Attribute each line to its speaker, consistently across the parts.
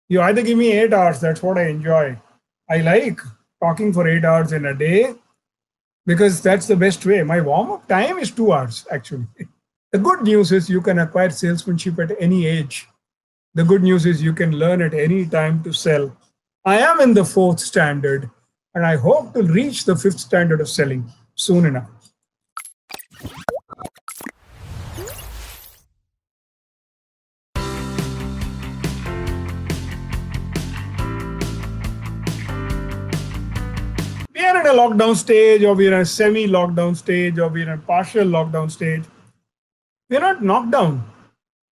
Speaker 1: You either give me 8 hours, that's what I enjoy. I like talking for 8 hours in a day because that's the best way. My warm up time is 2 hours, actually. The good news is you can acquire salesmanship at any age. The good news is you can learn at any time to sell. I am in the fourth standard and I hope to reach the fifth standard of selling soon enough. We are in a lockdown stage, or we are in a semi lockdown stage, or we are in a partial lockdown stage. We are not knocked down.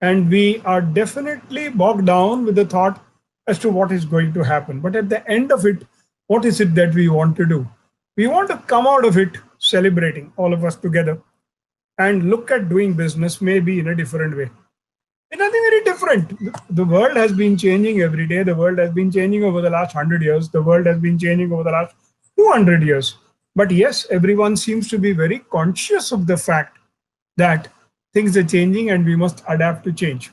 Speaker 1: And we are definitely bogged down with the thought as to what is going to happen. But at the end of it, what is it that we want to do? We want to come out of it celebrating, all of us together, and look at doing business maybe in a different way. It's nothing very different. The world has been changing every day. The world has been changing over the last 100 years. The world has been changing over the last 200 years. But yes, everyone seems to be very conscious of the fact that things are changing and we must adapt to change.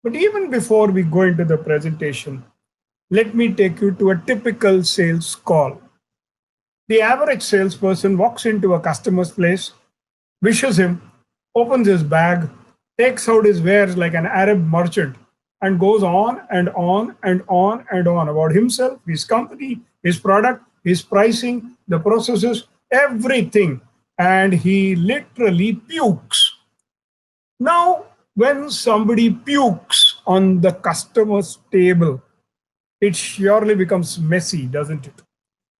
Speaker 1: But even before we go into the presentation, let me take you to a typical sales call. The average salesperson walks into a customer's place, wishes him, opens his bag, takes out his wares like an Arab merchant, and goes on and on and on and on about himself, his company, his product, his pricing, the processes, everything. And he literally pukes. Now, when somebody pukes on the customer's table, it surely becomes messy, doesn't it?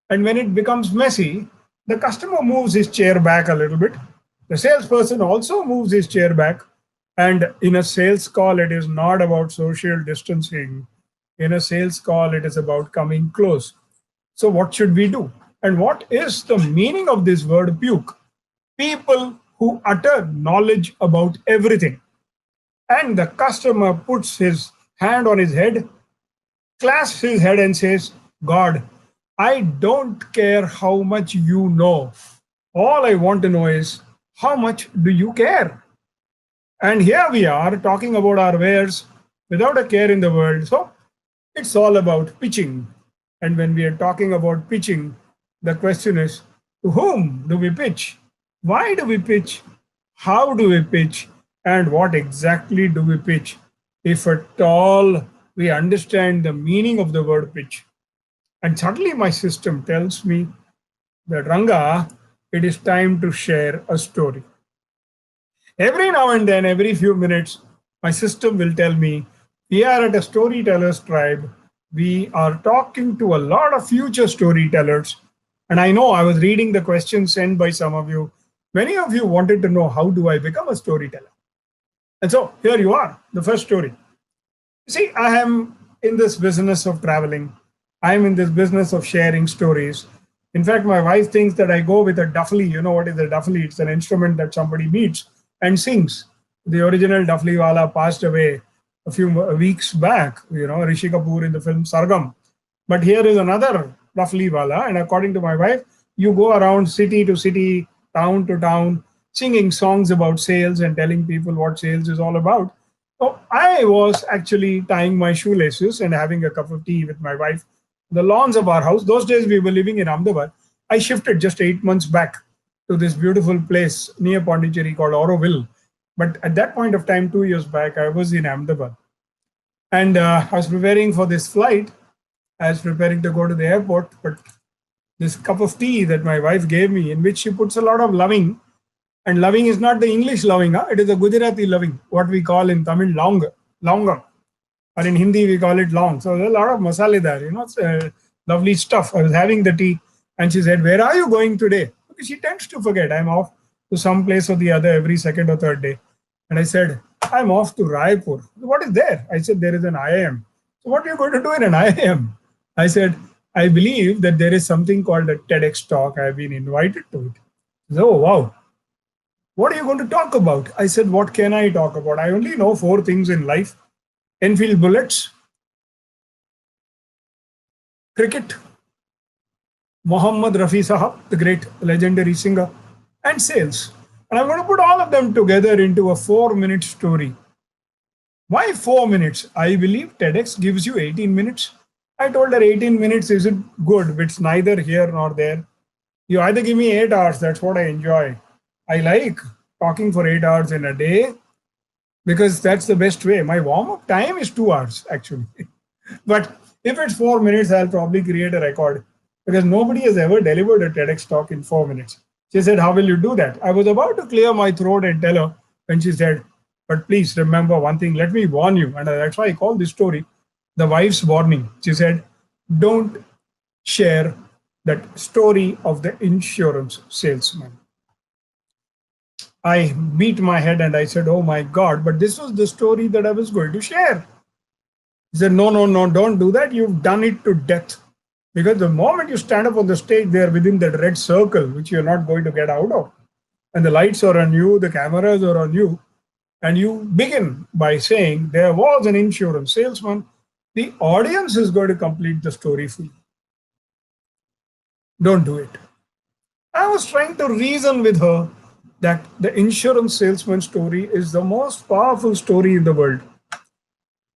Speaker 1: And when it becomes messy, the customer moves his chair back a little bit. The salesperson also moves his chair back. And in a sales call, it is not about social distancing. In a sales call, it is about coming close. So, what should we do? And what is the meaning of this word puke? People who utter knowledge about everything. And the customer puts his hand on his head, clasps his head, and says, God, I don't care how much you know. All I want to know is how much do you care? And here we are talking about our wares without a care in the world. So it's all about pitching. And when we are talking about pitching, the question is, to whom do we pitch? Why do we pitch? How do we pitch? And what exactly do we pitch? If at all we understand the meaning of the word pitch. And suddenly my system tells me that Ranga, it is time to share a story. Every now and then, every few minutes, my system will tell me we are at a storytellers tribe. We are talking to a lot of future storytellers. And I know I was reading the questions sent by some of you. Many of you wanted to know how do I become a storyteller? And so here you are, the first story. See, I am in this business of traveling. I am in this business of sharing stories. In fact, my wife thinks that I go with a duffly. You know what is a duffly? It's an instrument that somebody meets and sings. The original duffly wala passed away a few weeks back, Rishi Kapoor in the film Sargam. But here is another duffly wala. And according to my wife, you go around city to city, town to town, singing songs about sales and telling people what sales is all about. So I was actually tying my shoelaces and having a cup of tea with my wife on the lawns of our house. Those days we were living in Ahmedabad. I shifted just 8 months back to this beautiful place near Pondicherry called Auroville. But at that point of time, 2 years back, I was in Ahmedabad. And I was preparing for this flight. I was preparing to go to the airport, but this cup of tea that my wife gave me, in which she puts a lot of loving, and loving is not the English loving, it is a Gujarati loving, what we call in Tamil longa, or in Hindi we call it long. So there's a lot of masala there, it's lovely stuff. I was having the tea, and she said, "Where are you going today?" Because she tends to forget. I'm off to some place or the other every second or third day. And I said, "I'm off to Raipur." "What is there?" I said, "There is an IIM." "So what are you going to do in an IIM?" I said, "I believe that there is something called a TEDx talk. I've been invited to it." "Oh, wow. What are you going to talk about?" I said, "What can I talk about? I only know 4 things in life: Enfield bullets, cricket, Muhammad Rafi Sahab, the great legendary singer, and sales. And I'm going to put all of them together into a 4-minute story. Why 4 minutes? I believe TEDx gives you 18 minutes. I told her 18 minutes isn't good. It's neither here nor there. You either give me 8 hours, that's what I enjoy. I like talking for 8 hours in a day because that's the best way. My warm up time is 2 hours actually. But if it's 4 minutes, I'll probably create a record because nobody has ever delivered a TEDx talk in 4 minutes. She said, how will you do that? I was about to clear my throat and tell her when she said, but please remember one thing, let me warn you. And that's why I call this story the wife's warning. She said, don't share that story of the insurance salesman. I beat my head and I said, oh my God, but this was the story that I was going to share. He said, no, no, no, don't do that. You've done it to death. Because the moment you stand up on the stage, they are within that red circle, which you're not going to get out of. And the lights are on you, the cameras are on you. And you begin by saying, there was an insurance salesman. The audience is going to complete the story for you. Don't do it. I was trying to reason with her that the insurance salesman story is the most powerful story in the world.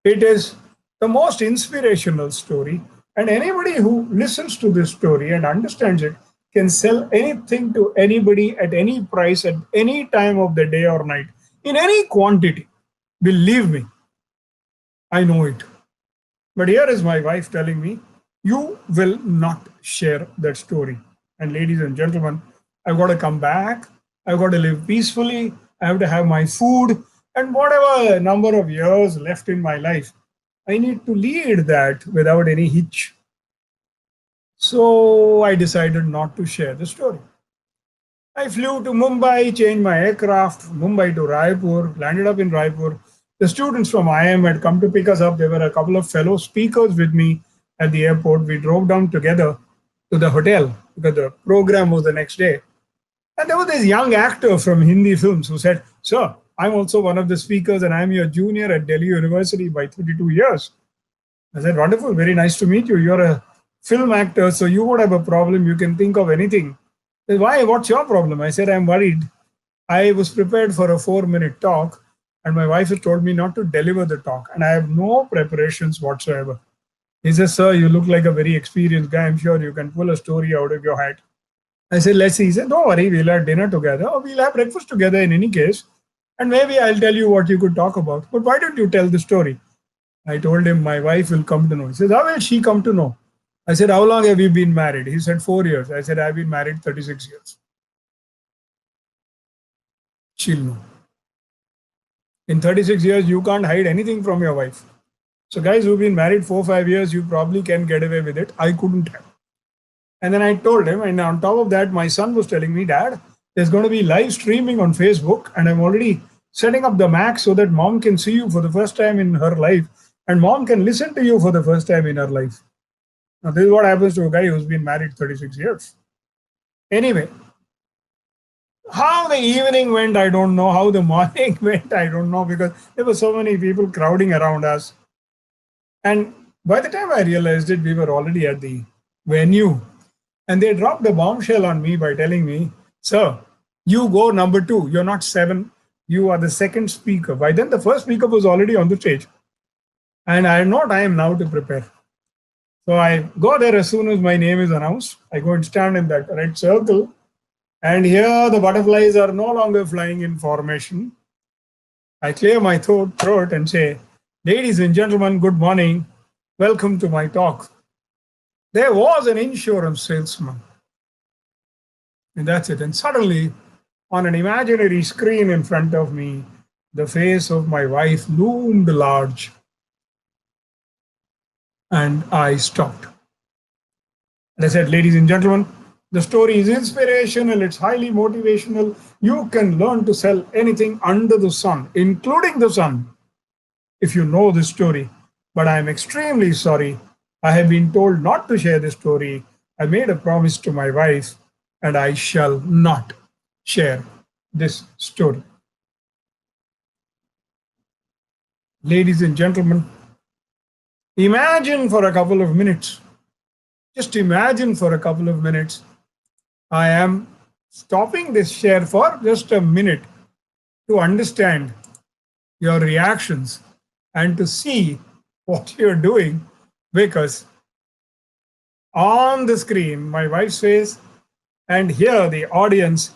Speaker 1: It is the most inspirational story, and anybody who listens to this story and understands it can sell anything to anybody at any price at any time of the day or night in any quantity. Believe me, I know it. But here is my wife telling me, you will not share that story. And ladies and gentlemen, I've got to come back. I've got to live peacefully. I have to have my food and whatever number of years left in my life. I need to lead that without any hitch. So I decided not to share the story. I flew to Mumbai, changed my aircraft, Mumbai to Raipur, landed up in Raipur. The students from IIM had come to pick us up. There were a couple of fellow speakers with me at the airport. We drove down together to the hotel because the program was the next day. And there was this young actor from Hindi films who said, sir, I'm also one of the speakers and I'm your junior at Delhi University by 32 years. I said, wonderful, very nice to meet you. You're a film actor, so you won't have a problem. You can think of anything. He said, why? What's your problem? I said, I'm worried. I was prepared for a 4-minute talk and my wife has told me not to deliver the talk and I have no preparations whatsoever. He says, sir, you look like a very experienced guy. I'm sure you can pull a story out of your hat. I said, let's see. He said, don't worry, we'll have dinner together or we'll have breakfast together in any case. And maybe I'll tell you what you could talk about. But why don't you tell the story? I told him my wife will come to know. He says, how will she come to know? I said, how long have you been married? He said, 4 years. I said, I've been married 36 years. She'll know. In 36 years, you can't hide anything from your wife. So guys who've been married 4-5 years, you probably can get away with it. I couldn't have. And then I told him, and on top of that, my son was telling me, Dad, there's going to be live streaming on Facebook, and I'm already setting up the Mac so that mom can see you for the first time in her life, and mom can listen to you for the first time in her life. Now, this is what happens to a guy who's been married 36 years. Anyway, how the evening went, I don't know. How the morning went, I don't know, because there were so many people crowding around us. And by the time I realized it, we were already at the venue. And they dropped a bombshell on me by telling me, sir, you go number 2. You're not 7. You are the second speaker. By then, the first speaker was already on the stage. And I have no time now to prepare. So I go there as soon as my name is announced. I go and stand in that red circle. And here the butterflies are no longer flying in formation. I clear my throat and say, ladies and gentlemen, good morning. Welcome to my talk. There was an insurance salesman. And that's it. And suddenly, on an imaginary screen in front of me, the face of my wife loomed large. And I stopped. And I said, ladies and gentlemen, the story is inspirational, it's highly motivational. You can learn to sell anything under the sun, including the sun, if you know this story. But I am extremely sorry. I have been told not to share this story. I made a promise to my wife, and I shall not share this story. Ladies and gentlemen, imagine for a couple of minutes, just imagine for a couple of minutes, I am stopping this share for just a minute to understand your reactions and to see what you're doing, because on the screen, my wife's face, and here the audience.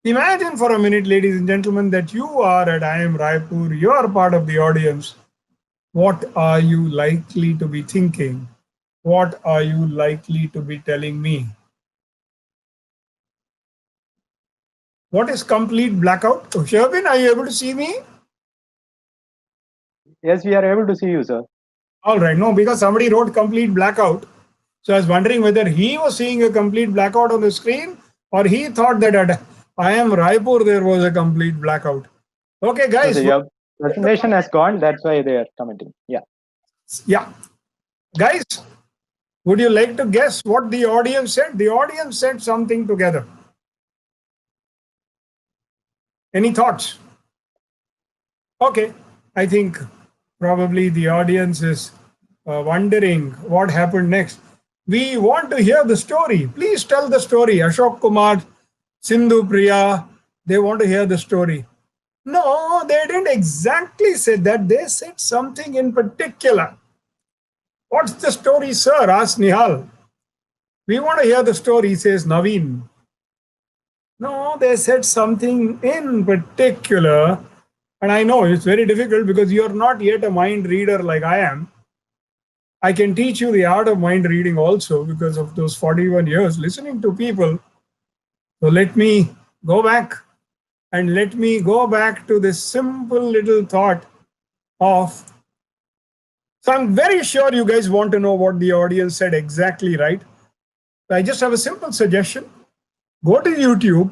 Speaker 1: Imagine for a minute, ladies and gentlemen, that you are at I am Raipur, you are part of the audience. What are you likely to be thinking? What are you likely to be telling me? What is complete blackout? Oh, Shervin, are you able to see me?
Speaker 2: Yes, we are able to see you, sir.
Speaker 1: All right, no, because somebody wrote complete blackout. So I was wondering whether he was seeing a complete blackout on the screen or he thought that at I am Raipur there was a complete blackout. Okay,
Speaker 2: No, sir,
Speaker 1: guys,
Speaker 2: your presentation has gone. That's why they are commenting. Yeah.
Speaker 1: yeah, guys, would you like to guess what the audience said? The audience said something together. Any thoughts? Okay, I think probably the audience is wondering what happened next. We want to hear the story. Please tell the story. Ashok Kumar, Sindhu Priya, they want to hear the story. No, they didn't exactly say that. They said something in particular. What's the story, sir? Asked Nihal. We want to hear the story, says Naveen. No, they said something in particular. And I know it's very difficult because you're not yet a mind reader like I am. I can teach you the art of mind reading also because of those 41 years listening to people. So let me go back and let me go back to this simple little thought of. So I'm very sure you guys want to know what the audience said exactly, right? So I just have a simple suggestion. Go to YouTube,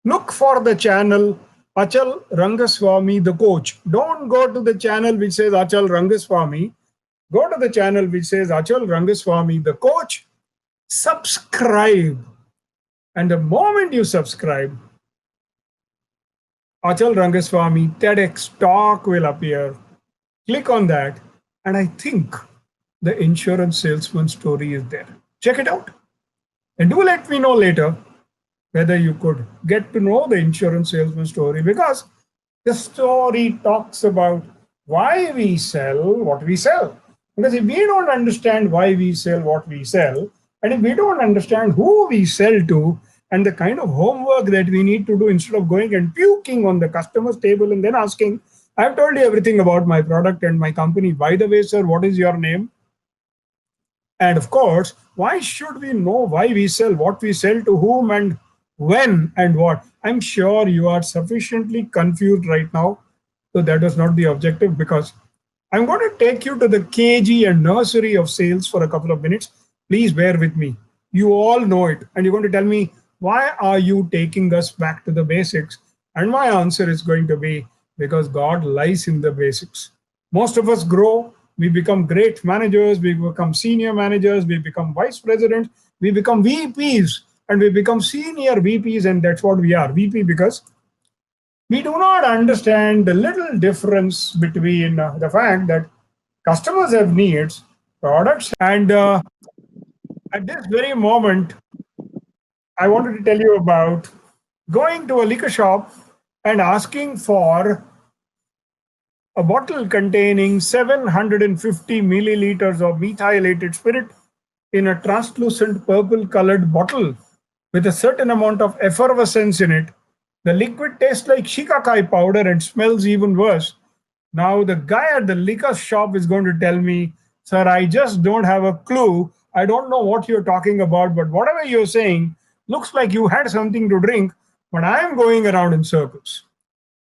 Speaker 1: look for the channel Achal Rangaswamy, the coach. Don't go to the channel which says Achal Rangaswamy. Go to the channel which says Achal Rangaswamy, the coach. Subscribe. And the moment you subscribe, Achal Rangaswamy TEDx talk will appear. Click on that, and I think the insurance salesman story is there. Check it out. And do let me know later whether you could get to know the insurance salesman story, because the story talks about why we sell what we sell. Because if we don't understand why we sell what we sell, and if we don't understand who we sell to, and the kind of homework that we need to do instead of going and puking on the customer's table and then asking, I've told you everything about my product and my company. By the way, sir, what is your name? And of course, why should we know why we sell, what we sell to whom, and when and what? I'm sure you are sufficiently confused right now. So that was not the objective, because I'm going to take you to the KG and nursery of sales for a couple of minutes. Please bear with me. You all know it. And you're going to tell me, why are you taking us back to the basics? And my answer is going to be, because God lies in the basics. Most of us grow, we become great managers, we become senior managers, we become vice presidents, we become VPs, and we become senior VPs, and that's what we are, VP, because we do not understand the little difference between the fact that customers have needs, products, and at this very moment, I wanted to tell you about going to a liquor shop and asking for a bottle containing 750 milliliters of methylated spirit in a translucent purple colored bottle with a certain amount of effervescence in it. The liquid tastes like shikakai powder and smells even worse. Now, the guy at the liquor shop is going to tell me, sir, I just don't have a clue. I don't know what you're talking about, but whatever you're saying looks like you had something to drink, but I am going around in circles.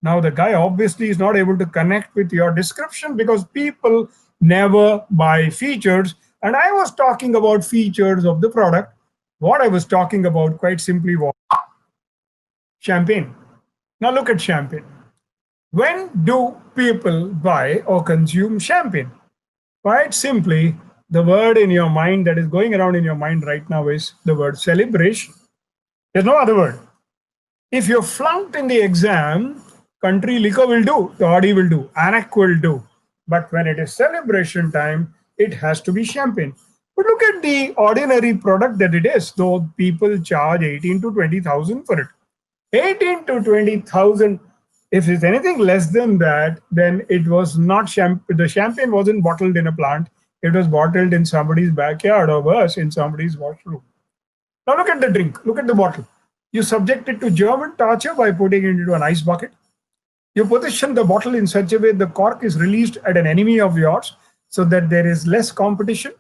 Speaker 1: Now, the guy obviously is not able to connect with your description because people never buy features. And I was talking about features of the product. What I was talking about, quite simply, was champagne. Now, look at champagne. When do people buy or consume champagne? Quite simply, the word in your mind that is going around in your mind right now is the word celebration. There's no other word. If you're flunked in the exam, country liquor will do, toddy will do, arak will do. But when it is celebration time, it has to be champagne. But look at the ordinary product that it is, though people charge 18 to 20,000 for it. 18 to 20,000. If it's anything less than that, then it was not champagne. The champagne wasn't bottled in a plant. It was bottled in somebody's backyard or worse, in somebody's washroom. Now look at the drink. Look at the bottle. You subject it to German torture by putting it into an ice bucket. You position the bottle in such a way the cork is released at an enemy of yours so that there is less competition,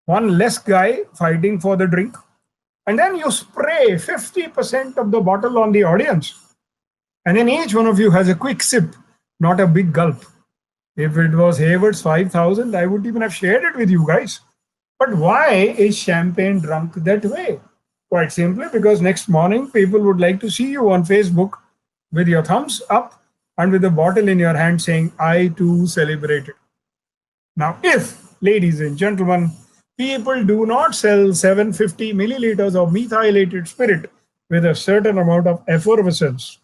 Speaker 1: one less guy fighting for the drink. And then you spray 50% of the bottle on the audience. And then each one of you has a quick sip, not a big gulp. If it was Hayward's 5,000, I would even have shared it with you guys. But why is champagne drunk that way? Quite simply because next morning people would like to see you on Facebook with your thumbs up and with a bottle in your hand saying, I too celebrated. Now, if, ladies and gentlemen, people do not sell 750 milliliters of methylated spirit with a certain amount of effervescence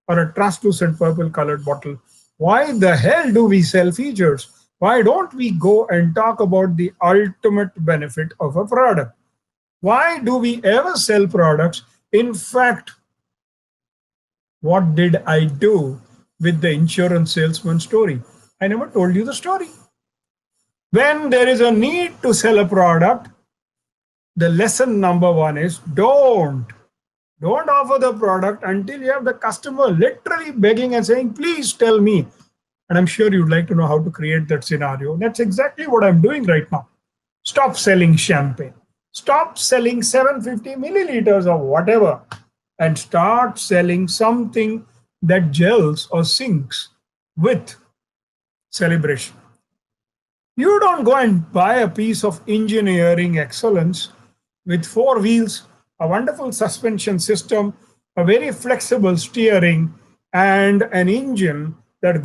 Speaker 1: or a translucent purple colored bottle, why the hell do we sell features? Why don't we go and talk about the ultimate benefit of a product? Why do we ever sell products? In fact, what did I do with the insurance salesman story? I never told you the story. When there is a need to sell a product, the lesson number one is don't offer the product until you have the customer literally begging and saying, please tell me. And I'm sure you'd like to know how to create that scenario. That's exactly what I'm doing right now. Stop selling champagne. Stop selling 750 milliliters or whatever and start selling something that gels or syncs with celebration. You don't go and buy a piece of engineering excellence with four wheels, a wonderful suspension system, a very flexible steering, and an engine that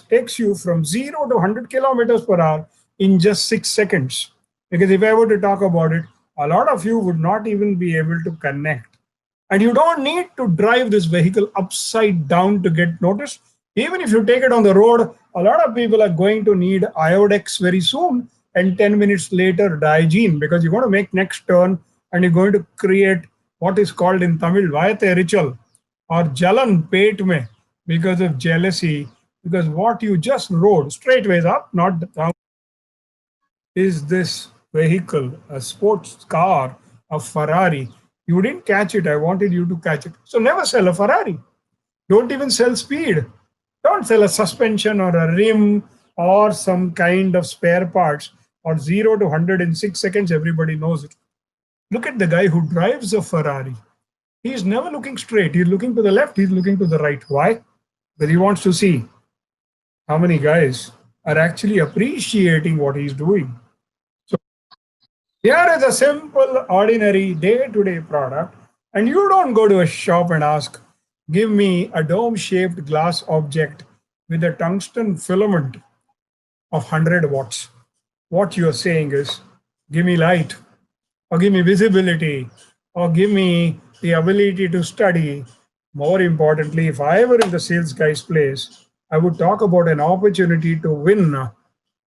Speaker 1: takes you from 0 to 100 kilometers per hour in just 6 seconds. Because if I were to talk about it, a lot of you would not even be able to connect. And you don't need to drive this vehicle upside down to get noticed. Even if you take it on the road, a lot of people are going to need iodex very soon, and 10 minutes later, Diagene, because you're going to make next turn and you're going to create what is called in Tamil Vayate ritual or Jalan Pet me because of jealousy, because what you just rode straightways up, not down, is this vehicle, a sports car, a Ferrari. You didn't catch it. I wanted you to catch it. So never sell a Ferrari. Don't even sell speed. Don't sell a suspension or a rim or some kind of spare parts or 0 to 100 in 6 seconds. Everybody knows it. Look at the guy who drives a Ferrari. He's never looking straight. He's looking to the left. He's looking to the right. Why? Because he wants to see how many guys are actually appreciating what he's doing. So here is a simple, ordinary, day-to-day product, and you don't go to a shop and ask, give me a dome-shaped glass object with a tungsten filament of 100 watts. What you're saying is, give me light, or give me visibility, or give me the ability to study. More importantly, if I were in the sales guy's place, I would talk about an opportunity to win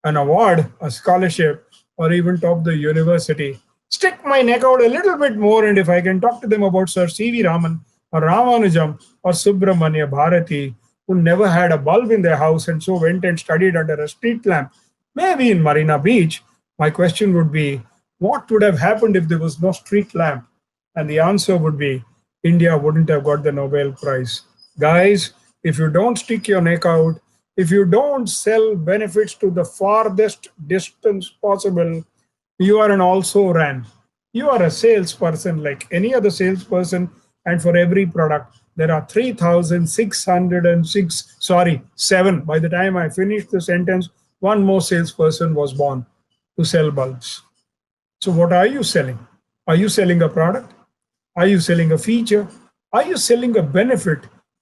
Speaker 1: an award, a scholarship, or even top the university. Stick my neck out a little bit more, and if I can talk to them about Sir C.V. Raman or Ramanujam or Subramanya Bharati, who never had a bulb in their house and so went and studied under a street lamp, maybe in Marina Beach, my question would be, what would have happened if there was no street lamp? And the answer would be, India wouldn't have got the Nobel Prize. Guys, if you don't stick your neck out, if you don't sell benefits to the farthest distance possible, you are an also ran. You are a salesperson like any other salesperson, and for every product, there are 3,606, sorry, 7. By the time I finished the sentence, one more salesperson was born to sell bulbs. So, what are you selling? Are you selling a product? Are you selling a feature? Are you selling a benefit?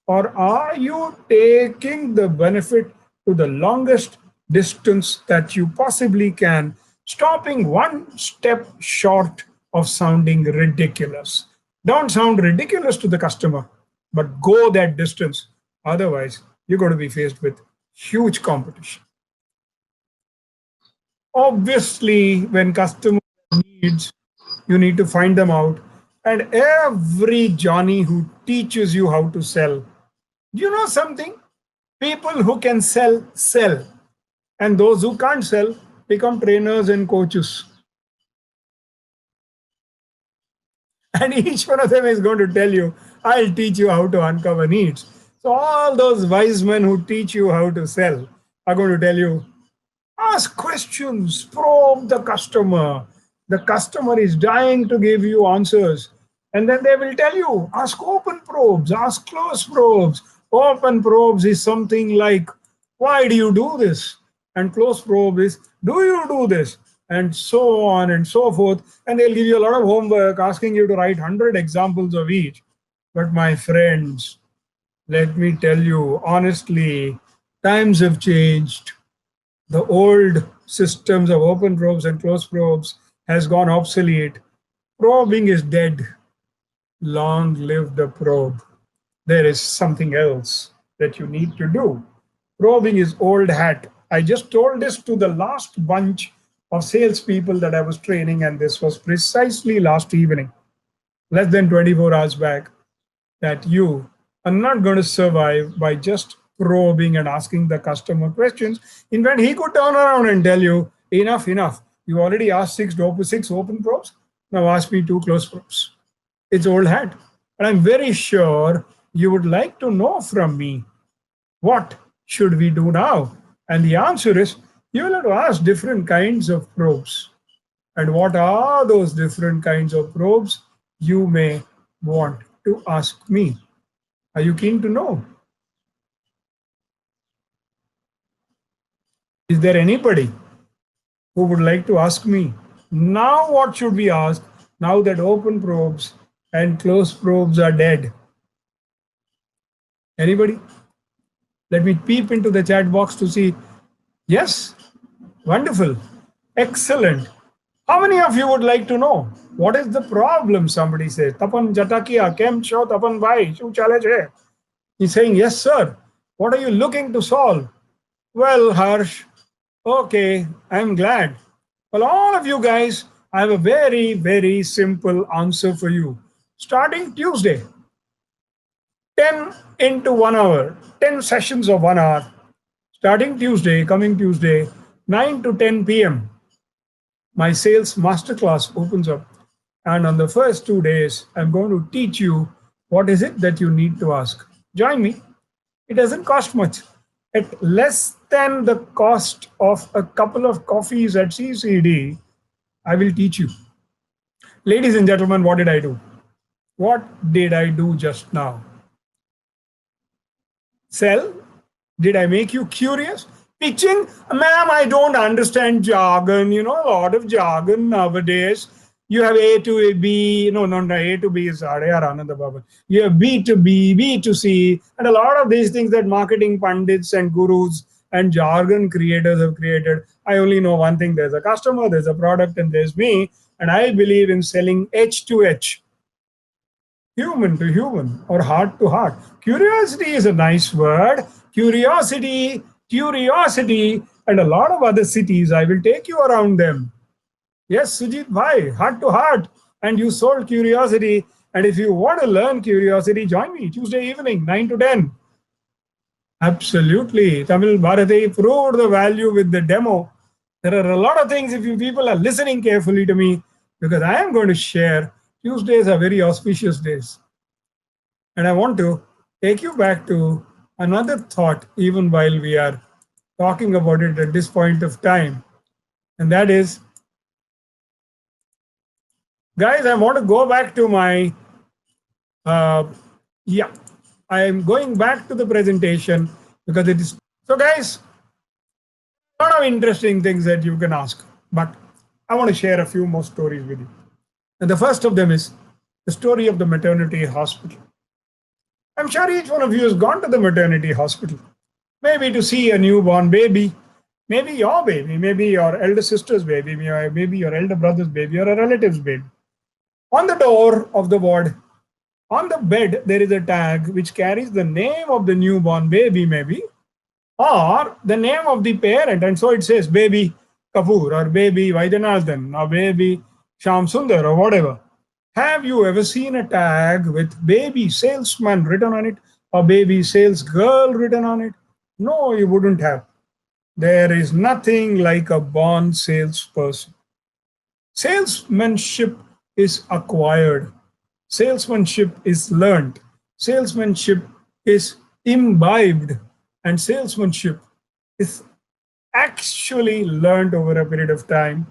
Speaker 1: Or are you taking the benefit to the longest distance that you possibly can, stopping one step short of sounding ridiculous? Don't sound ridiculous to the customer, but go that distance. Otherwise, you're going to be faced with huge competition. Obviously, when customer needs, you need to find them out. And every Johnny who teaches you how to sell Do you know something? People who can sell, sell. And those who can't sell become trainers and coaches. And each one of them is going to tell you, I'll teach you how to uncover needs. So, all those wise men who teach you how to sell are going to tell you, ask questions, probe the customer. The customer is dying to give you answers. And then they will tell you, ask open probes, ask close probes. Open probes is something like, why do you do this? And close probe is, do you do this? And so on and so forth. And they'll give you a lot of homework, asking you to write 100 examples of each. But my friends, let me tell you honestly, times have changed. The old systems of open probes and closed probes has gone obsolete. Probing is dead. Long live the probe. There is something else that you need to do. Probing is old hat. I just told this to the last bunch of salespeople that I was training, and this was precisely last evening, less than 24 hours back, that you are not going to survive by just probing and asking the customer questions. In fact, he could turn around and tell you, enough, enough. You already asked six open probes. Now ask me two close probes. It's old hat. And I'm very sure you would like to know from me, what should we do now? And the answer is, you will have to ask different kinds of probes. And what are those different kinds of probes you may want to ask me? Are you keen to know? Is there anybody who would like to ask me? Now, what should we ask now that open probes and closed probes are dead? Anybody? Let me peep into the chat box to see. Yes? Wonderful. Excellent. How many of you would like to know? What is the problem? Somebody says. Tapan Jatakia, Kem Cho Tapan Bhai, Shu Challenge hai. He's saying, yes, sir. What are you looking to solve? Well, Harsh, okay, I'm glad. Well, all of you guys, I have a very, very simple answer for you. Starting Tuesday, 10 into 1 hour, 10 sessions of 1 hour. Starting Tuesday, coming Tuesday, 9 to 10 p.m., my sales masterclass opens up. And on the first 2 days, I'm going to teach you what is it that you need to ask. Join me. It doesn't cost much. At less than the cost of a couple of coffees at CCD, I will teach you. Ladies and gentlemen, what did I do? What did I do just now? Sell? Did I make you curious? Pitching? Ma'am, I don't understand jargon. You know, a lot of jargon nowadays. You have A to A, B. No, A to B is Ananda Baba. You have B to B, B to C, and a lot of these things that marketing pundits and gurus and jargon creators have created. I only know one thing: there's a customer, there's a product, and there's me. And I believe in selling H to H, human to human, or heart to heart. Curiosity is a nice word. Curiosity, curiosity, and a lot of other cities. I will take you around them. Yes, Sujit Bhai, heart to heart. And you sold curiosity. And if you want to learn curiosity, join me Tuesday evening, 9 to 10. Absolutely. Tamil Bharati proved the value with the demo. There are a lot of things, if you people are listening carefully to me, because I am going to share. Tuesdays are very auspicious days. And I want to take you back to another thought, even while we are talking about it at this point of time. And that is, guys, I want to go back to my, I'm going back to the presentation because it is, so guys, a lot of interesting things that you can ask, but I want to share a few more stories with you. And the first of them is the story of the maternity hospital. I'm sure each one of you has gone to the maternity hospital, maybe to see a newborn baby, maybe your baby, maybe your elder sister's baby, maybe your elder brother's baby, or a relative's baby. On the door of the ward, on the bed, there is a tag which carries the name of the newborn baby, maybe, or the name of the parent. And so it says baby Kapoor, or baby Vaidyanathan, or baby Sham Sundar, or whatever. Have you ever seen a tag with baby salesman written on it? a baby sales girl written on it? No, you wouldn't have. There is nothing like a born salesperson. Salesmanship is acquired. Salesmanship is learned. Salesmanship is imbibed. And salesmanship is actually learned over a period of time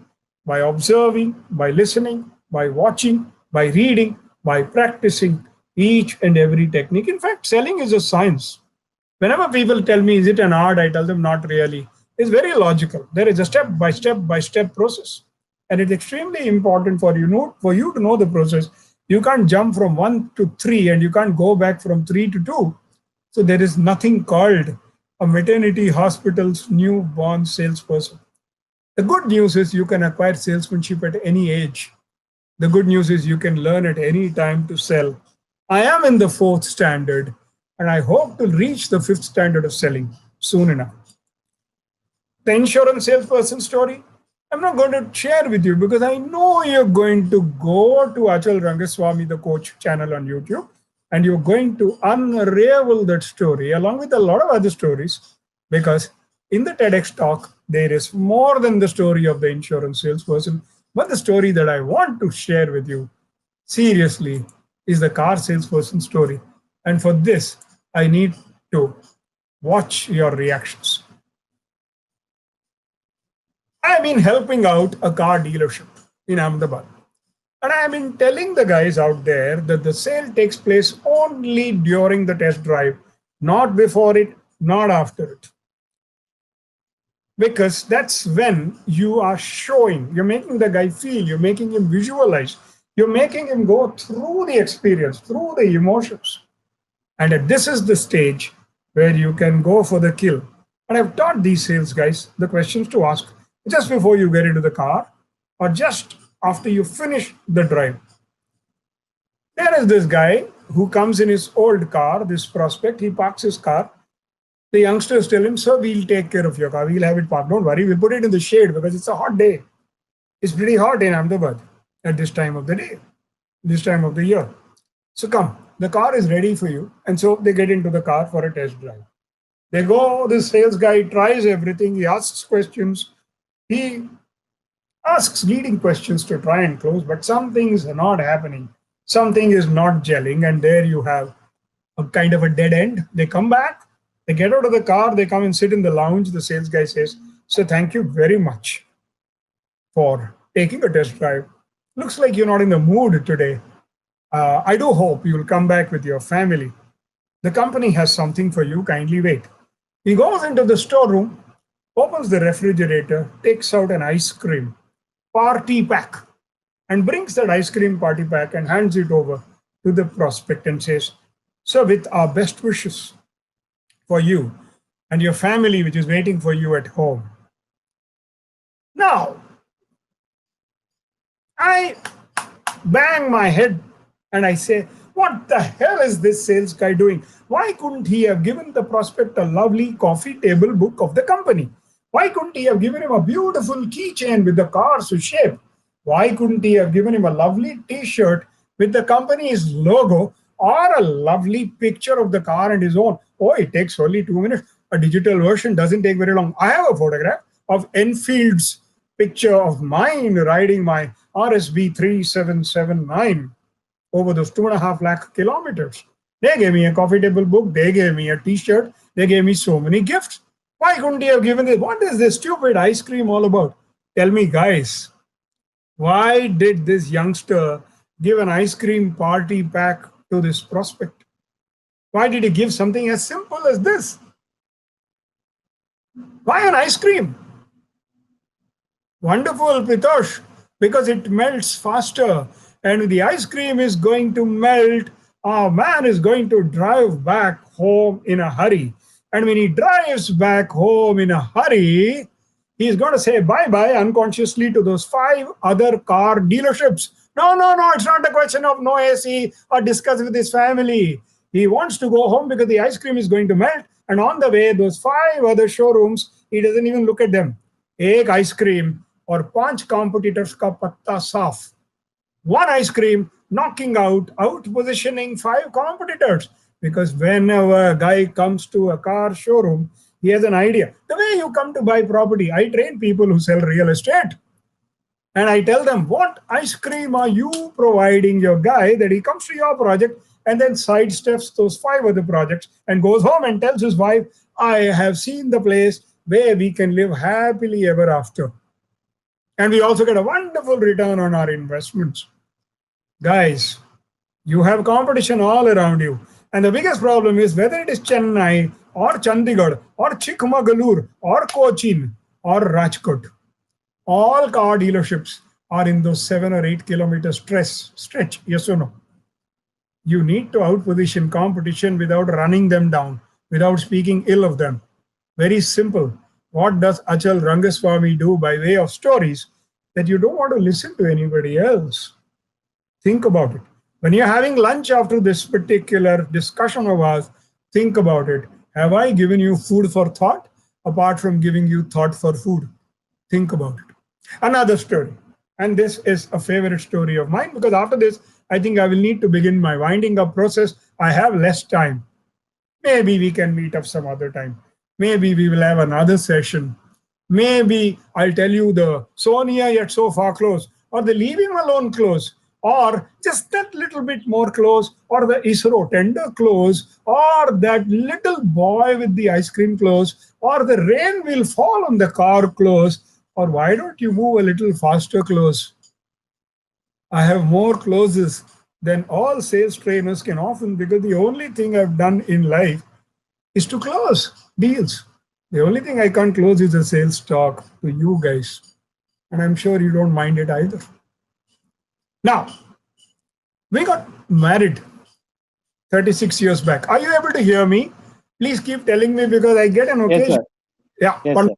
Speaker 1: by observing, by listening, by watching, by reading, by practicing each and every technique. In fact, selling is a science. Whenever people tell me, is it an art? I tell them, not really. It's very logical. There is a step by step process. And it's extremely important for you to know the process. You can't jump from 1 to 3 and you can't go back from 3 to 2. So there is nothing called a maternity hospital's newborn salesperson. The good news is you can acquire salesmanship at any age. The good news is you can learn at any time to sell. I am in the fourth standard and I hope to reach the fifth standard of selling soon enough. The insurance salesperson story, I'm not going to share with you because I know you're going to go to Achal Rangaswamy, the coach channel on YouTube, and you're going to unravel that story along with a lot of other stories because in the TEDx talk, there is more than the story of the insurance salesperson, but the story that I want to share with you seriously is the car salesperson story. And for this, I need to watch your reactions. I've been helping out a car dealership in Ahmedabad. And I've been telling the guys out there that the sale takes place only during the test drive, not before it, not after it. Because that's when you are showing, you're making the guy feel, you're making him visualize, you're making him go through the experience, through the emotions. And this is the stage where you can go for the kill. And I've taught these sales guys the questions to ask just before you get into the car or just after you finish the drive. There is this guy who comes in his old car, this prospect, he parks his car. The youngsters tell him, sir, we'll take care of your car. We'll have it parked. Don't worry. We'll put it in the shade because it's a hot day. It's pretty hot in Ahmedabad at this time of the day, this time of the year. So come, the car is ready for you. And so they get into the car for a test drive. They go, the sales guy tries everything. He asks questions. He asks leading questions to try and close, but some things are not happening. Something is not gelling. And there you have a kind of a dead end. They come back. They get out of the car, they come and sit in the lounge. The sales guy says, so thank you very much for taking a test drive. Looks like you're not in the mood today. I do hope you will come back with your family. The company has something for you, kindly wait. He goes into the storeroom, opens the refrigerator, takes out an ice cream party pack and brings that ice cream party pack and hands it over to the prospect and says, so with our best wishes for you and your family, which is waiting for you at home. Now, I bang my head and I say, what the hell is this sales guy doing? Why couldn't he have given the prospect a lovely coffee table book of the company? Why couldn't he have given him a beautiful keychain with the car's shape? Why couldn't he have given him a lovely t-shirt with the company's logo or a lovely picture of the car and his own? Oh, it takes only 2 minutes. A digital version doesn't take very long. I have a photograph of Enfield's picture of mine riding my RSB 3779 over those 2.5 lakh kilometers. They gave me a coffee table book. They gave me a t-shirt. They gave me so many gifts. Why couldn't he have given this? What is this stupid ice cream all about? Tell me, guys, why did this youngster give an ice cream party pack to this prospect? Why did he give something as simple as this? Why an ice cream? Wonderful, Pitosh, because it melts faster. And the ice cream is going to melt. Our man is going to drive back home in a hurry. And when he drives back home in a hurry, he's going to say bye-bye unconsciously to those 5 other car dealerships. No, it's not a question of no AC or discuss with his family. He wants to go home because the ice cream is going to melt. And on the way, those 5 other showrooms, he doesn't even look at them. Ek ice cream or 5 competitors ka patta saaf. 1 ice cream knocking out positioning 5 competitors. Because whenever a guy comes to a car showroom, he has an idea. The way you come to buy property, I train people who sell real estate. And I tell them, what ice cream are you providing your guy that he comes to your project and then sidesteps those 5 other projects and goes home and tells his wife, I have seen the place where we can live happily ever after. And we also get a wonderful return on our investments. Guys, you have competition all around you. And the biggest problem is whether it is Chennai or Chandigarh or Chikmagalur or Cochin or Rajkot, all car dealerships are in those 7 or 8 kilometer stretch. Yes or no? You need to outposition competition without running them down, without speaking ill of them. Very simple. What does Achal Rangaswamy do by way of stories that you don't want to listen to anybody else? Think about it. When you're having lunch after this particular discussion of ours, think about it. Have I given you food for thought apart from giving you thought for food? Think about it. Another story. And this is a favorite story of mine because after this, I think I will need to begin my winding up process. I have less time. Maybe we can meet up some other time. Maybe we will have another session. Maybe I'll tell you the so near yet so far close, or the leave him alone close, or just that little bit more close, or the ISRO tender close, or that little boy with the ice cream close, or the rain will fall on the car close, or why don't you move a little faster close? I have more closes than all sales trainers can often because the only thing I've done in life is to close deals. The only thing I can't close is a sales talk to you guys. And I'm sure you don't mind it either. Now, we got married 36 years back. Are you able to hear me? Please keep telling me because I get an
Speaker 2: Yes,
Speaker 1: occasion.
Speaker 2: sir.
Speaker 1: Yeah,
Speaker 2: Yes, sir.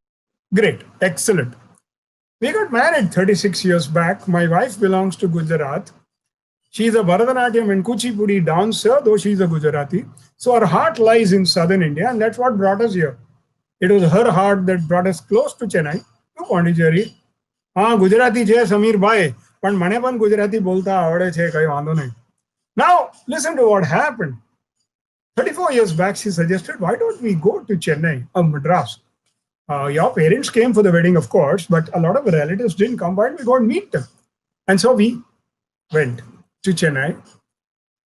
Speaker 1: great, excellent. We got married 36 years back. My wife belongs to Gujarat. She's a Bharatanatyam and Kuchipudi dancer, though she's a Gujarati. So her heart lies in southern India, and that's what brought us here. It was her heart that brought us close to Chennai, to Pondicherry. हाँ गुजराती છે સમીર ભાઈ પણ મને પણ ગુજરાતી બોલતા આવડે છે કઈ વાંધો નહીં. Now listen to what happened. 34 years back she suggested, why don't we go to Chennai or Madras? Your parents came for the wedding, of course, but a lot of relatives didn't come. Why don't we go and meet them? And so we went to Chennai,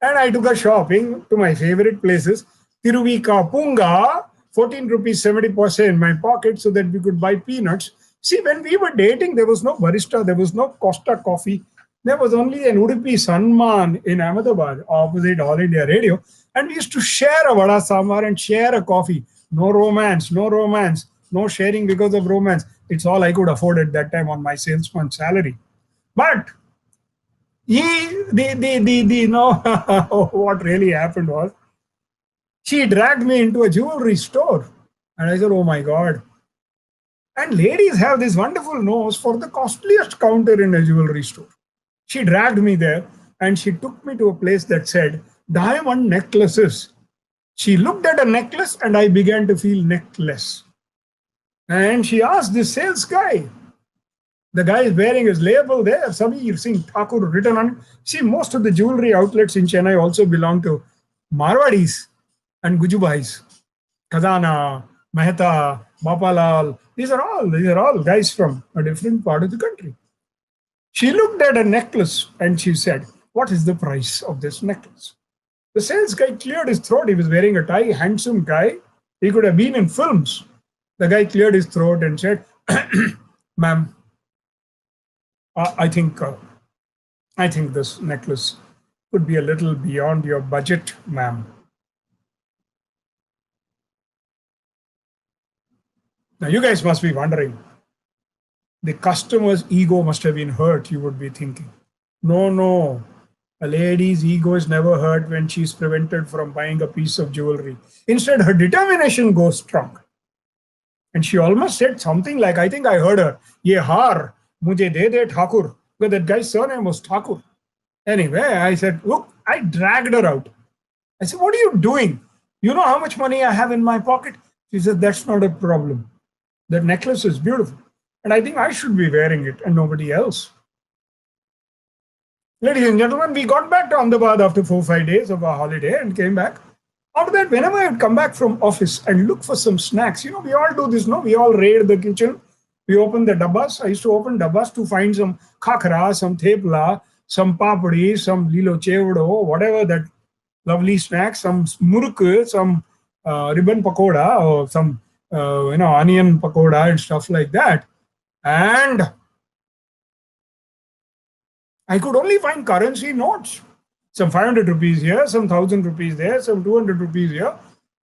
Speaker 1: and I took her shopping to my favorite places. Punga, 14 rupees 70% in my pocket so that we could buy peanuts. See, when we were dating, there was no barista, there was no Costa coffee. There was only an Udupi Sanman in Ahmedabad, opposite All India Radio. And we used to share a vada sambar and share a coffee. No romance, no romance, no sharing because of romance. It's all I could afford at that time on my salesman salary. But what really happened was she dragged me into a jewelry store. And I said, oh my God. And ladies have this wonderful nose for the costliest counter in a jewelry store. She dragged me there and she took me to a place that said diamond necklaces. She looked at a necklace and I began to feel necklace. And she asked this sales guy, the guy is wearing his label there, Samir Singh Thakur written on it. See, most of the jewelry outlets in Chennai also belong to Marwadis and Gujubais, Khazana, Mehta, Bapalal. These are all guys from a different part of the country. She looked at a necklace and she said, what is the price of this necklace? The sales guy cleared his throat. He was wearing a tie, handsome guy. He could have been in films. The guy cleared his throat and said, ma'am, I think this necklace could be a little beyond your budget, ma'am. Now, you guys must be wondering, the customer's ego must have been hurt, you would be thinking. No. A lady's ego is never hurt when she's prevented from buying a piece of jewelry. Instead, her determination goes strong. And she almost said something like, I think I heard her, Ye har, mujhe de de Thakur. Because that guy's surname was Thakur. Anyway, I said, look, I dragged her out. I said, what are you doing? You know how much money I have in my pocket? She said, that's not a problem. That necklace is beautiful. And I think I should be wearing it and nobody else. Ladies and gentlemen, we got back to Ahmedabad after 4 or 5 days of our holiday and came back. After that, whenever I would come back from office and look for some snacks, we all do this, no? We all raid the kitchen. We open the dabbas. I used to open dabbas to find some khakra, some thepla, some papadi, some lilo chevdo, whatever that lovely snacks, some muruk, some ribbon pakoda, or some onion pakoda and stuff like that. And I could only find currency notes. Some 500 rupees here, some 1000 rupees there, some 200 rupees here.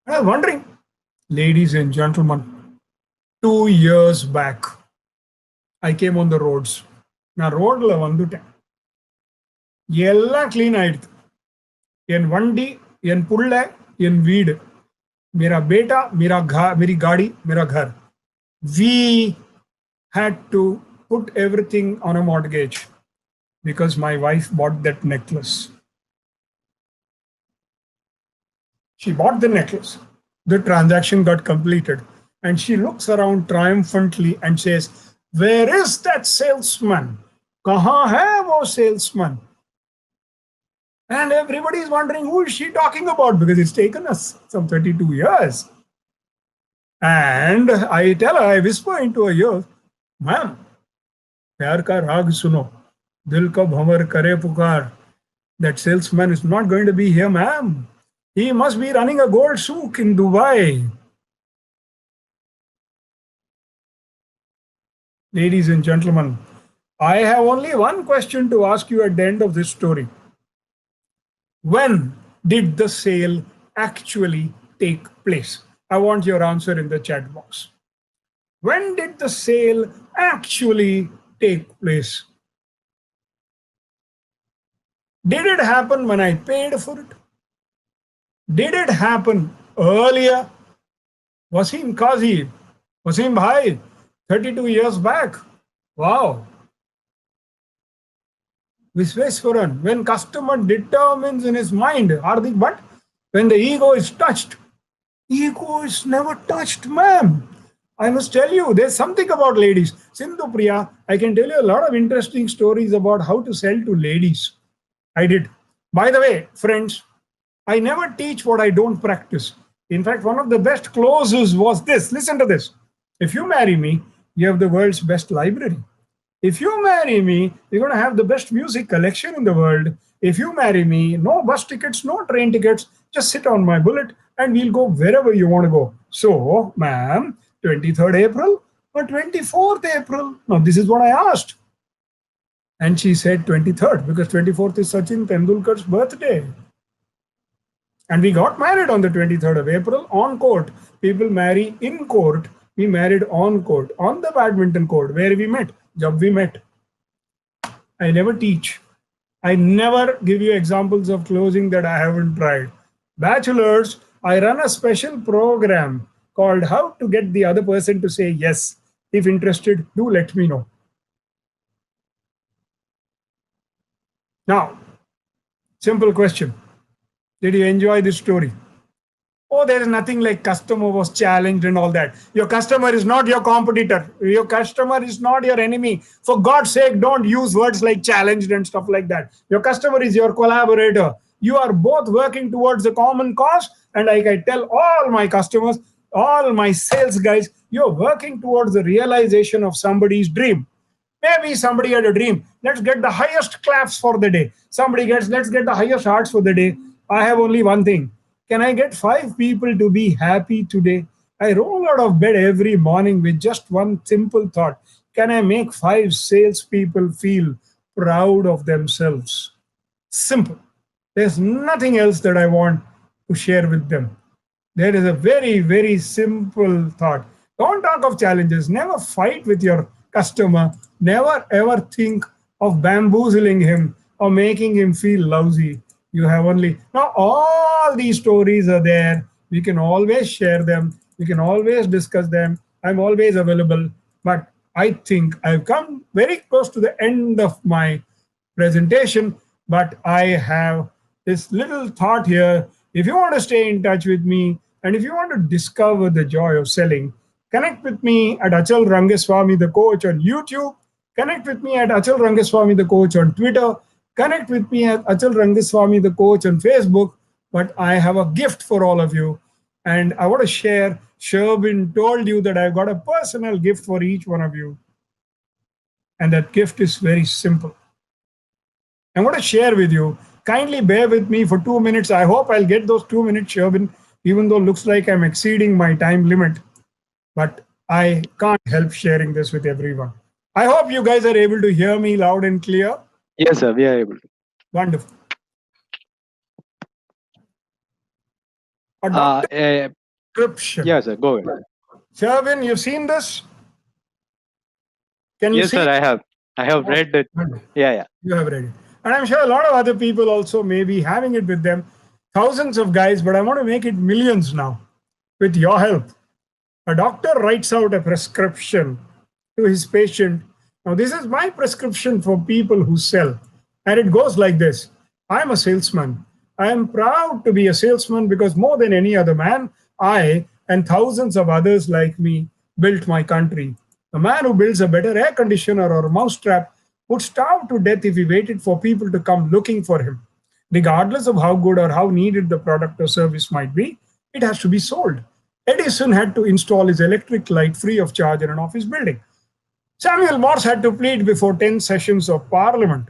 Speaker 1: And I was wondering, ladies and gentlemen, 2 years back, I came on the roads. நான் ரோட்ல வந்துட்டேன். எல்லாம் clean ஆயிடுது. என் வண்டி, என் புள்ள, என் வீடு. मेरा बेटा, मेरी गाड़ी, मेरा घर. We had to put everything on a mortgage because my wife bought that necklace. She bought the necklace. The transaction got completed. And she looks around triumphantly and says, "Where is that salesman? Kahan hai wo salesman?" And everybody is wondering, who is she talking about? Because it's taken us some 32 years. And I tell her, I whisper into her ear, "Ma'am, प्यार का राग सुनो, दिल का भंवर करे पुकार. That salesman is not going to be here, ma'am. He must be running a gold souk in Dubai." Ladies and gentlemen, I have only one question to ask you at the end of this story. When did the sale actually take place? I want your answer in the chat box. When did the sale actually take place? Did it happen when I paid for it? Did it happen earlier? Wasim Kazi, Wasim Bhai, 32 years back. Wow. Visweswaran, when customer determines in his mind, Hardik Bhatt, when the ego is touched, ego is never touched, ma'am. I must tell you, there's something about ladies. Sindhu Priya, I can tell you a lot of interesting stories about how to sell to ladies. I did. By the way, friends, I never teach what I don't practice. In fact, one of the best closes was this. Listen to this. If you marry me, you have the world's best library. If you marry me, you're going to have the best music collection in the world. If you marry me, no bus tickets, no train tickets, just sit on my bullet and we'll go wherever you want to go. So, ma'am, 23rd April or 24th April? Now, this is what I asked. And she said 23rd because 24th is Sachin Tendulkar's birthday. And we got married on the 23rd of April on court. People marry in court. We married on court, on the badminton court, where we met. Jab we met. I never teach. I never give you examples of closing that I haven't tried. Bachelors, I run a special program called How to Get the Other Person to Say Yes. If interested, do let me know. Now, simple question. Did you enjoy this story? Oh, there is nothing like customer was challenged and all that. Your customer is not your competitor. Your customer is not your enemy. For God's sake, don't use words like challenged and stuff like that. Your customer is your collaborator. You are both working towards a common cause. And like I tell all my customers, all my sales guys, you're working towards the realization of somebody's dream. Maybe somebody had a dream. Let's get the highest claps for the day. Let's get the highest hearts for the day. I have only one thing. Can I get 5 people to be happy today? I roll out of bed every morning with just one simple thought. Can I make 5 salespeople feel proud of themselves? Simple. There's nothing else that I want to share with them. There is a very, very simple thought. Don't talk of challenges. Never fight with your customer. Never ever think of bamboozling him or making him feel lousy. You have only now all these stories are there. We can always share them. We can always discuss them. I'm always available. But I think I've come very close to the end of my presentation. But I have this little thought here. If you want to stay in touch with me and if you want to discover the joy of selling, connect with me at Achal Rangaswamy, the coach on YouTube. Connect with me at Achal Rangaswamy, the coach on Twitter. Connect with me at Achal Rangaswamy, the coach on Facebook. but I have a gift for all of you. And I want to share. Sherbin told you that I've got a personal gift for each one of you. And that gift is very simple. I'm going to share with you. Kindly bear with me for 2 minutes. I hope I'll get those 2 minutes, Sherbin, even though it looks like I'm exceeding my time limit. But I can't help sharing this with everyone. I hope you guys are able to hear me loud and clear.
Speaker 2: Yes, sir. We are able to.
Speaker 1: Wonderful. A
Speaker 2: Uh,
Speaker 1: doctor
Speaker 2: uh,
Speaker 1: prescription.
Speaker 2: yeah, sir. Go ahead.
Speaker 1: Sherwin, you've seen this? Can you
Speaker 2: Yes,
Speaker 1: see
Speaker 2: sir.
Speaker 1: it?
Speaker 2: I have read it. Yeah, yeah.
Speaker 1: You have read it. And I'm sure a lot of other people also may be having it with them. Thousands of guys, but I want to make it millions now with your help. A doctor writes out a prescription to his patient. Now, this is my prescription for people who sell. And it goes like this: I'm a salesman. I am proud to be a salesman because more than any other man, I and thousands of others like me built my country. A man who builds a better air conditioner or a mousetrap would starve to death if he waited for people to come looking for him. Regardless of how good or how needed the product or service might be, it has to be sold. Edison had to install his electric light free of charge in an office building. Samuel Morse had to plead before 10 sessions of parliament.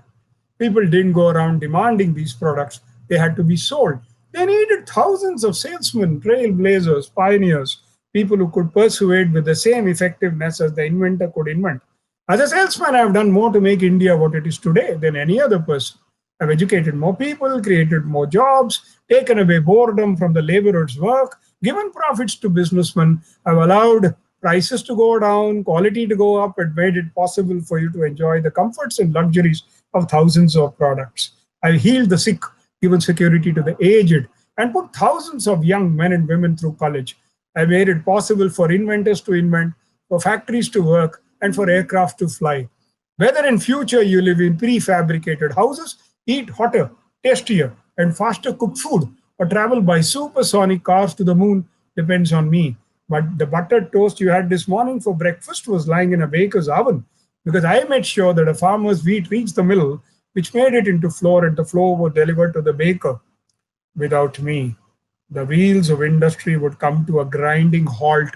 Speaker 1: People didn't go around demanding these products, they had to be sold. They needed thousands of salesmen, trailblazers, pioneers, people who could persuade with the same effectiveness as the inventor could invent. As a salesman, I have done more to make India what it is today than any other person. I've educated more people, created more jobs, taken away boredom from the laborer's work, given profits to businessmen. I've allowed prices to go down, quality to go up, and made it possible for you to enjoy the comforts and luxuries of thousands of products. I've healed the sick, given security to the aged, and put thousands of young men and women through college. I made it possible for inventors to invent, for factories to work, and for aircraft to fly. Whether in future you live in prefabricated houses, eat hotter, tastier, and faster cooked food, or travel by supersonic cars to the moon depends on me. But the buttered toast you had this morning for breakfast was lying in a baker's oven because I made sure that a farmer's wheat reached the mill, which made it into flour, and the flour was delivered to the baker. Without me, the wheels of industry would come to a grinding halt.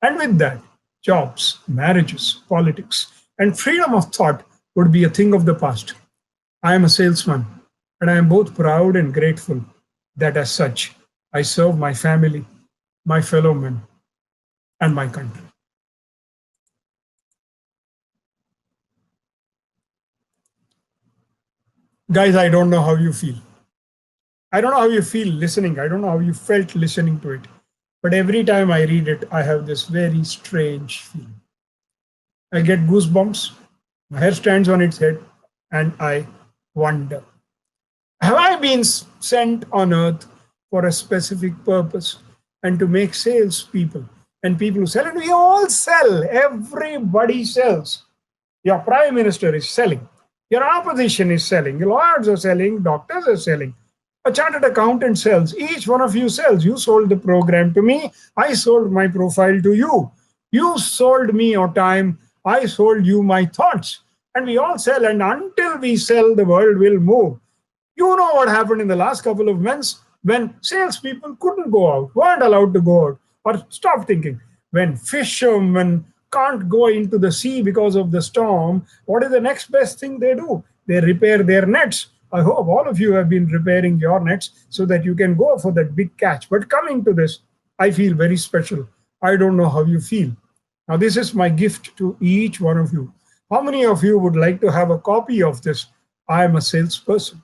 Speaker 1: And with that, jobs, marriages, politics, and freedom of thought would be a thing of the past. I am a salesman, and I am both proud and grateful that as such, I serve my family, my fellow men, and my country. Guys, I don't know how you feel. I don't know how you feel listening. I don't know how you felt listening to it. But every time I read it, I have this very strange feeling. I get goosebumps, my hair stands on its head, and I wonder, have I been sent on earth for a specific purpose and to make salespeople and people who sell? And we all sell, everybody sells. Your prime minister is selling, your opposition is selling, your lawyers are selling, doctors are selling. A chartered accountant sells. Each one of you sells. You sold the program to me. I sold my profile to you. You sold me your time. I sold you my thoughts. And we all sell. And until we sell, the world will move. You know what happened in the last couple of months when salespeople couldn't go out, weren't allowed to go out, or stop thinking. When fishermen can't go into the sea because of the storm, what is the next best thing they do? They repair their nets. I hope all of you have been repairing your nets so that you can go for that big catch. But coming to this, I feel very special. I don't know how you feel. Now, this is my gift to each one of you. How many of you would like to have a copy of this? I am a salesperson.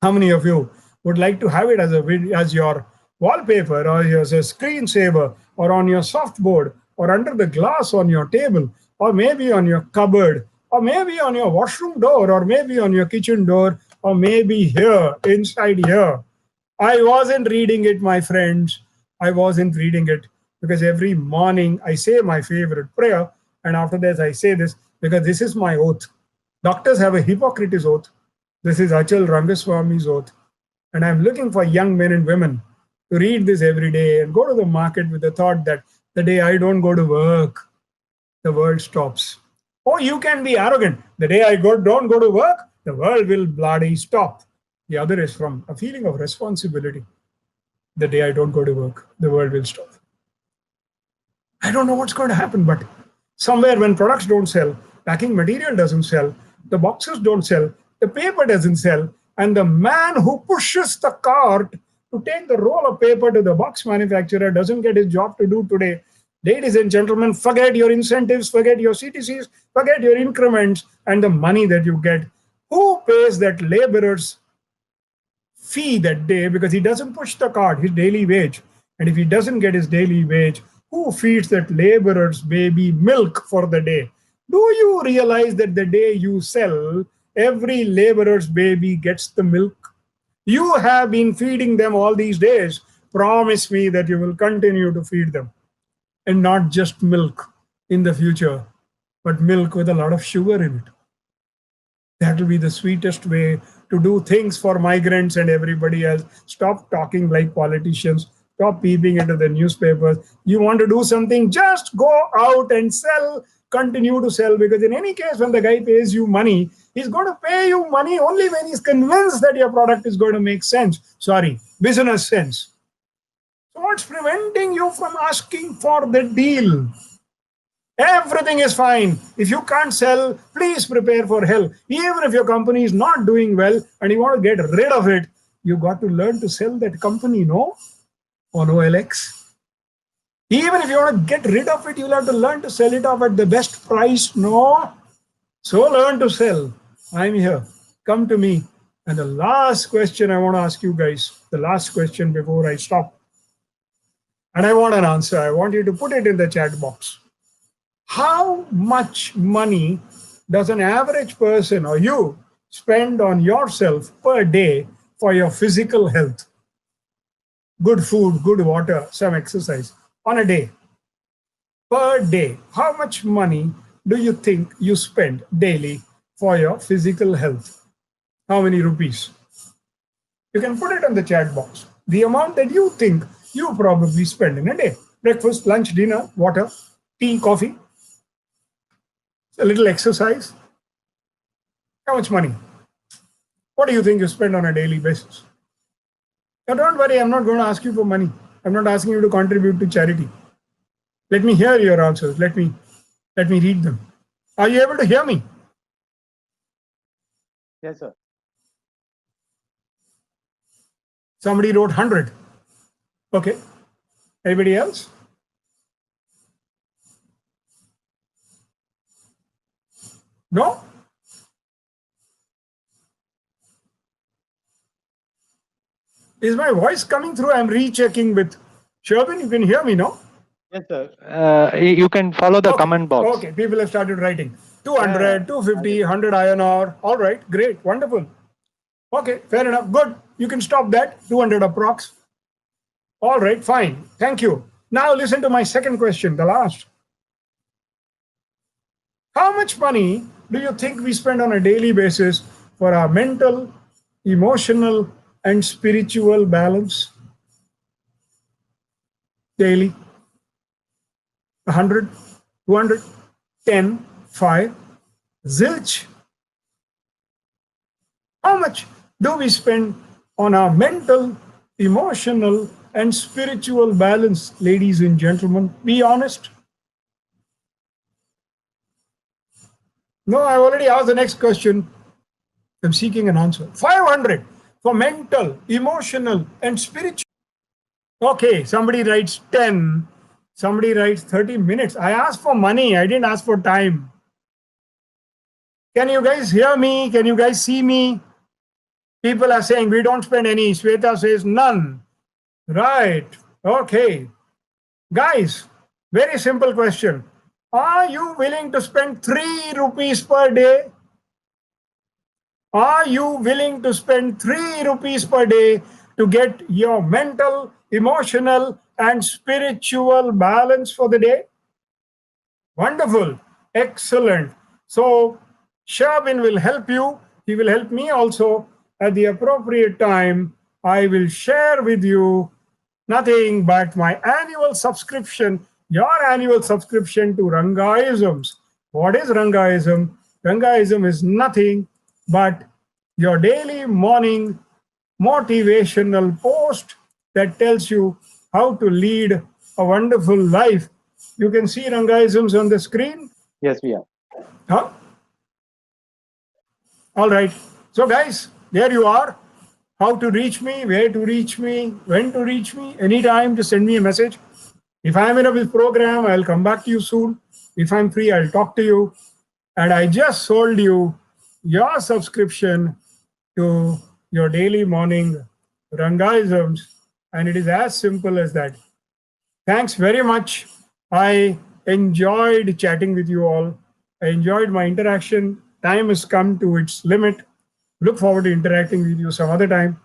Speaker 1: How many of you would like to have it as your wallpaper or as a screensaver or on your softboard or under the glass on your table or maybe on your cupboard or maybe on your washroom door or maybe on your kitchen door or maybe here, inside here? I wasn't reading it, my friends. I wasn't reading it because every morning I say my favorite prayer, and after that I say this because this is my oath. Doctors have a Hippocrates oath. This is Achal Rangaswamy's oath. And I'm looking for young men and women to read this every day and go to the market with the thought that the day I don't go to work, the world stops. Or you can be arrogant. The day I don't go to work, the world will bloody stop. The other is from a feeling of responsibility. The day I don't go to work, the world will stop. I don't know what's going to happen, but somewhere when products don't sell, packing material doesn't sell, the boxes don't sell, the paper doesn't sell, and the man who pushes the cart to take the roll of paper to the box manufacturer doesn't get his job to do today. Ladies and gentlemen, forget your incentives, forget your CTCs, forget your increments and the money that you get. Who pays that laborer's fee that day because he doesn't push the cart, his daily wage? And if he doesn't get his daily wage, who feeds that laborer's baby milk for the day? Do you realize that the day you sell, every laborer's baby gets the milk? You have been feeding them all these days. Promise me that you will continue to feed them. And not just milk in the future, but milk with a lot of sugar in it. That will be the sweetest way to do things for migrants and everybody else. Stop talking like politicians. Stop peeping into the newspapers. You want to do something, just go out and sell, continue to sell. Because in any case, when the guy pays you money, he's going to pay you money only when he's convinced that your product is going to make sense. Sorry, business sense. So what's preventing you from asking for the deal? Everything is fine. If you can't sell, please prepare for hell. Even if your company is not doing well and you want to get rid of it, you got to learn to sell that company, no? On OLX. Even if you want to get rid of it, you'll have to learn to sell it off at the best price, no? So learn to sell. I'm here. Come to me. And the last question I want to ask you guys, the last question before I stop. And I want an answer. I want you to put it in the chat box. How much money does an average person or you spend on yourself per day for your physical health? Good food, good water, some exercise on a day. Per day, how much money do you think you spend daily for your physical health? How many rupees? You can put it in the chat box. The amount that you think you probably spend in a day. Breakfast, lunch, dinner, water, tea, coffee. A little exercise. How much money? What do you think you spend on a daily basis? Now don't worry, I'm not going to ask you for money. I'm not asking you to contribute to charity. Let me hear your answers. Let me read them. Are you able to hear me?
Speaker 2: Yes, sir.
Speaker 1: Somebody wrote 100. Okay. Anybody else? No? Is my voice coming through? I'm rechecking with Sherwin. You can hear me, no?
Speaker 2: Yes, sir. You can follow the comment box.
Speaker 1: Okay, people have started writing. 200, 250, 100 INR. All right, great, wonderful. Okay, fair enough. Good. You can stop that. 200 approx. All right, fine. Thank you. Now listen to my second question, the last. How much money do you think we spend on a daily basis for our mental, emotional, and spiritual balance? Daily? 100, 200, 10, 5, zilch. How much do we spend on our mental, emotional, and spiritual balance, ladies and gentlemen? Be honest. No, I already asked the next question. I'm seeking an answer. 500 for mental, emotional, and spiritual. Okay, somebody writes 10. Somebody writes 30 minutes. I asked for money. I didn't ask for time. Can you guys hear me? Can you guys see me? People are saying we don't spend any. Sweta says none. Right. Okay. Guys, very simple question. Are you willing to spend 3 rupees per day? Are you willing to spend 3 rupees per day to get your mental, emotional, and spiritual balance for the day? Wonderful. Excellent. So Sherwin will help you. He will help me also. At the appropriate time, I will share with you nothing but my annual subscription, your annual subscription to Rangaisms. What is Rangaism? Rangaism is nothing but your daily morning motivational post that tells you how to lead a wonderful life. You can see Rangaisms on the screen.
Speaker 2: Yes, we are.
Speaker 1: Huh? All right. So, guys, there you are. How to reach me, where to reach me, when to reach me, anytime, just send me a message. If I'm in a program, I'll come back to you soon. If I'm free, I'll talk to you. And I just sold you your subscription to your daily morning Rangaisms. And it is as simple as that. Thanks very much. I enjoyed chatting with you all. I enjoyed my interaction. Time has come to its limit. Look forward to interacting with you some other time.